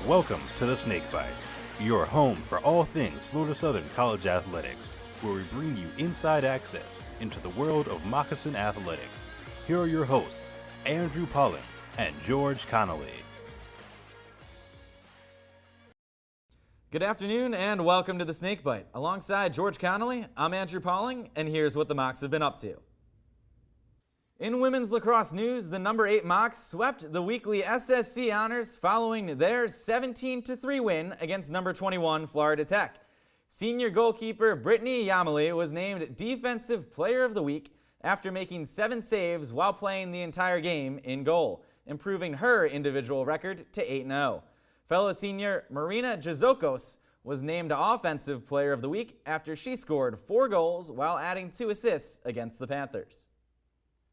Welcome to the Snakebite, your home for all things Florida Southern College athletics, where we bring you inside access into the world of moccasin athletics. Here are your hosts, Andrew Polling and George Connolly. Good afternoon and welcome to the Snakebite. Alongside George Connolly, I'm Andrew Polling, and here's what the Mocs have been up to. In women's lacrosse news, the number 8 Mocs swept the weekly SSC honors following their 17-3 win against number 21 Florida Tech. Senior goalkeeper Brittany Yamali was named Defensive Player of the Week after making 7 saves while playing the entire game in goal, improving her individual record to 8-0. Fellow senior Marina Jazokos was named Offensive Player of the Week after she scored 4 goals while adding 2 assists against the Panthers.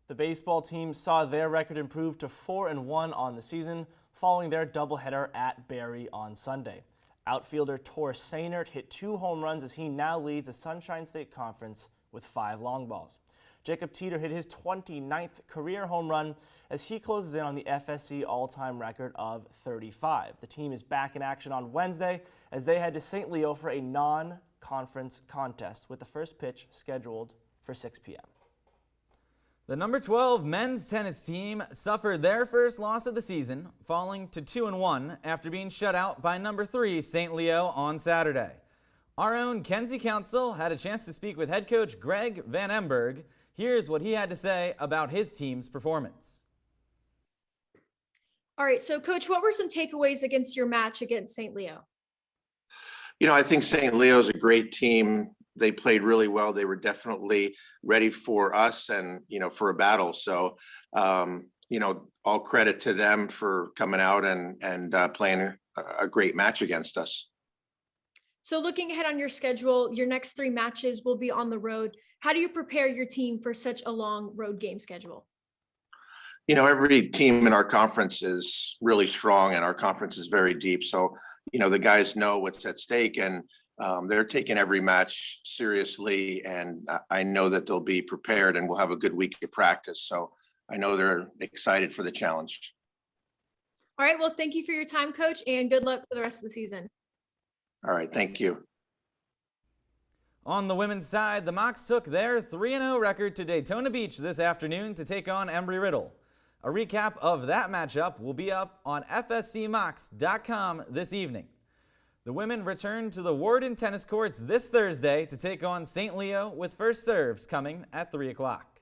The baseball team saw their record improve to 4-1 on the season following their doubleheader at Barry on Sunday. Outfielder Tor Sainert hit 2 home runs as he now leads the Sunshine State Conference with 5 long balls. Jacob Teeter hit his 29th career home run as he closes in on the FSC all-time record of 35. The team is back in action on Wednesday as they head to St. Leo for a non-conference contest with the first pitch scheduled for 6 p.m. The number 12 men's tennis team suffered their first loss of the season, falling to 2-1 after being shut out by number 3 St. Leo on Saturday. Our own Kenzie Council had a chance to speak with head coach Greg Van Emburgh. Here's what he had to say about his team's performance. All right, so Coach, what were some takeaways against your match against St. Leo? I think St. Leo's a great team. They played really well. They were definitely ready for us and, for a battle. So, all credit to them for coming out and playing a great match against us. So looking ahead on your schedule, your next 3 matches will be on the road. How do you prepare your team for such a long road game schedule? Every team in our conference is really strong and our conference is very deep. So, the guys know what's at stake and they're taking every match seriously, and I know that they'll be prepared and we'll have a good week of practice. So I know they're excited for the challenge. All right, well, thank you for your time, Coach, and good luck for the rest of the season. All right, thank you. On the women's side, the Mocs took their 3-0 record to Daytona Beach this afternoon to take on Embry-Riddle. A recap of that matchup will be up on fscmocs.com this evening. The women return to the Warden Tennis Courts this Thursday to take on St. Leo, with first serves coming at 3 o'clock.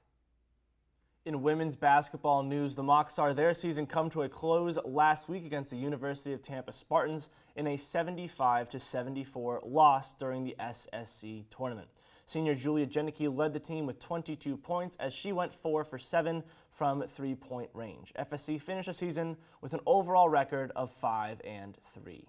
In women's basketball news, the Mocs saw their season come to a close last week against the University of Tampa Spartans in a 75-74 loss during the SSC tournament. Senior Julia Jenneke led the team with 22 points as she went 4 for 7 from 3-point range. FSC finished the season with an overall record of 5-3.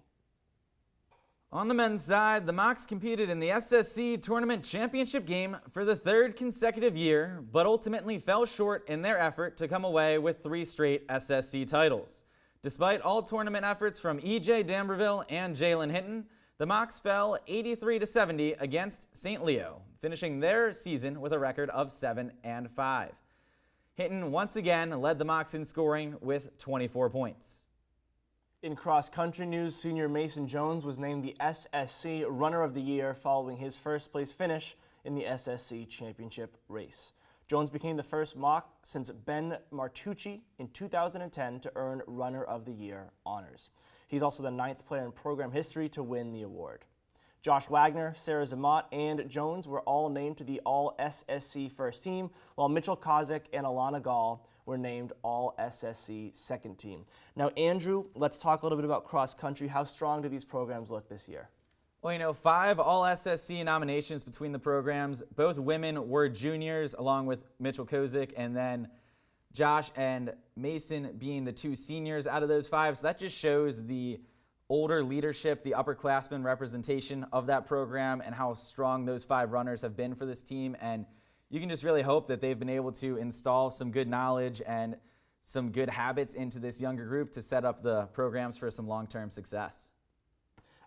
On the men's side, the Mocs competed in the SSC Tournament Championship game for the 3rd consecutive year, but ultimately fell short in their effort to come away with 3 straight SSC titles. Despite all tournament efforts from E.J. D'Amberville and Jalen Hinton, the Mocs fell 83-70 against St. Leo, finishing their season with a record of 7-5. Hinton once again led the Mocs in scoring with 24 points. In cross-country news, senior Mason Jones was named the SSC Runner of the Year following his first-place finish in the SSC Championship race. Jones became the first Moc since Ben Martucci in 2010 to earn Runner of the Year honors. He's also the 9th player in program history to win the award. Josh Wagner, Sarah Zamat, and Jones were all named to the All-SSC First Team, while Mitchell Kozik and Alana Gall were named All-SSC Second Team. Now, Andrew, let's talk a little bit about cross-country. How strong do these programs look this year? Well, 5 All-SSC nominations between the programs. Both women were juniors, along with Mitchell Kozik, and then Josh and Mason being the 2 seniors out of those 5. So that just shows the older leadership, the upperclassmen representation of that program, and how strong those 5 runners have been for this team. And you can just really hope that they've been able to install some good knowledge and some good habits into this younger group to set up the programs for some long-term success.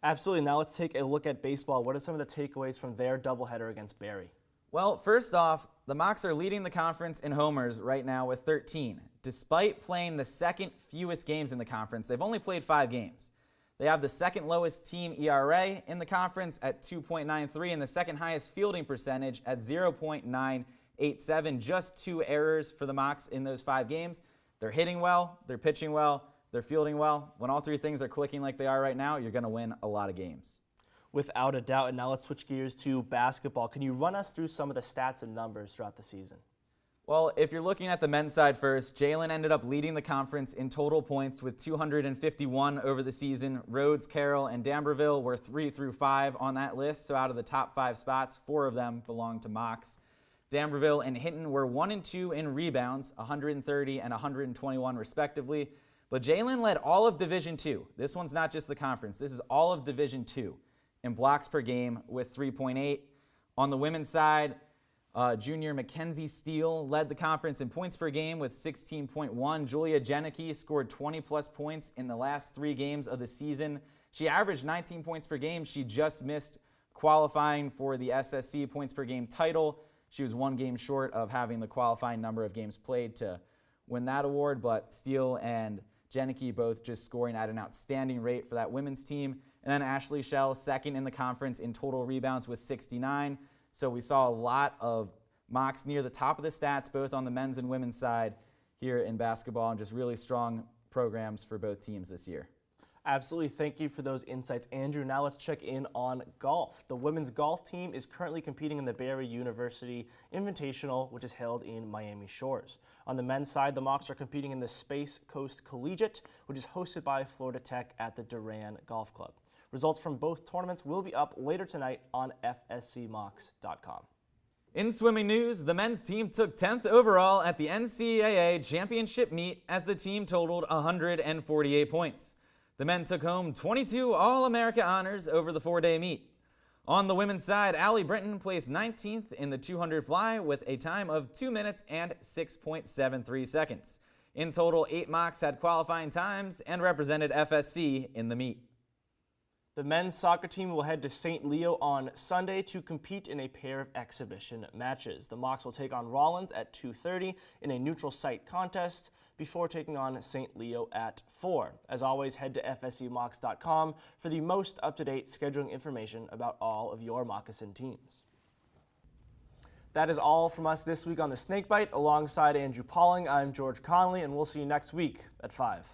Absolutely. Now let's take a look at baseball. What are some of the takeaways from their doubleheader against Barry? Well, first off, the Mocs are leading the conference in homers right now with 13. Despite playing the second fewest games in the conference, they've only played 5 games. They have the second lowest team ERA in the conference at 2.93 and the second highest fielding percentage at 0.987. Just 2 errors for the Mocs in those 5 games. They're hitting well, they're pitching well, they're fielding well. When all 3 things are clicking like they are right now, you're going to win a lot of games. Without a doubt. And now let's switch gears to basketball. Can you run us through some of the stats and numbers throughout the season? Well, if you're looking at the men's side first, Jalen ended up leading the conference in total points with 251 over the season. Rhodes, Carroll, and D'Amberville were 3 through 5 on that list, so out of the top 5 spots, 4 of them belonged to Mocs. D'Amberville and Hinton were 1 and 2 in rebounds, 130 and 121 respectively. But Jalen led all of Division II. This one's not just the conference. This is all of Division II in blocks per game with 3.8. On the women's side, junior Mackenzie Steele led the conference in points per game with 16.1. Julia Janicki scored 20-plus points in the last 3 games of the season. She averaged 19 points per game. She just missed qualifying for the SSC points per game title. She was 1 game short of having the qualifying number of games played to win that award, but Steele and Janicki both just scoring at an outstanding rate for that women's team. And then Ashley Schell, second in the conference in total rebounds with 69. So we saw a lot of Mocs near the top of the stats, both on the men's and women's side here in basketball, and just really strong programs for both teams this year. Absolutely. Thank you for those insights, Andrew. Now let's check in on golf. The women's golf team is currently competing in the Barry University Invitational, which is held in Miami Shores. On the men's side, the Mocs are competing in the Space Coast Collegiate, which is hosted by Florida Tech at the Duran Golf Club. Results from both tournaments will be up later tonight on fscmocs.com. In swimming news, the men's team took 10th overall at the NCAA championship meet as the team totaled 148 points. The men took home 22 All-America honors over the 4-day meet. On the women's side, Allie Brinton placed 19th in the 200 fly with a time of 2 minutes and 6.73 seconds. In total, 8 Mocs had qualifying times and represented FSC in the meet. The men's soccer team will head to St. Leo on Sunday to compete in a pair of exhibition matches. The Mocs will take on Rollins at 2:30 in a neutral site contest before taking on St. Leo at 4. As always, head to fscmocs.com for the most up-to-date scheduling information about all of your moccasin teams. That is all from us this week on the Snakebite. Alongside Andrew Pauling, I'm George Conley, and we'll see you next week at 5.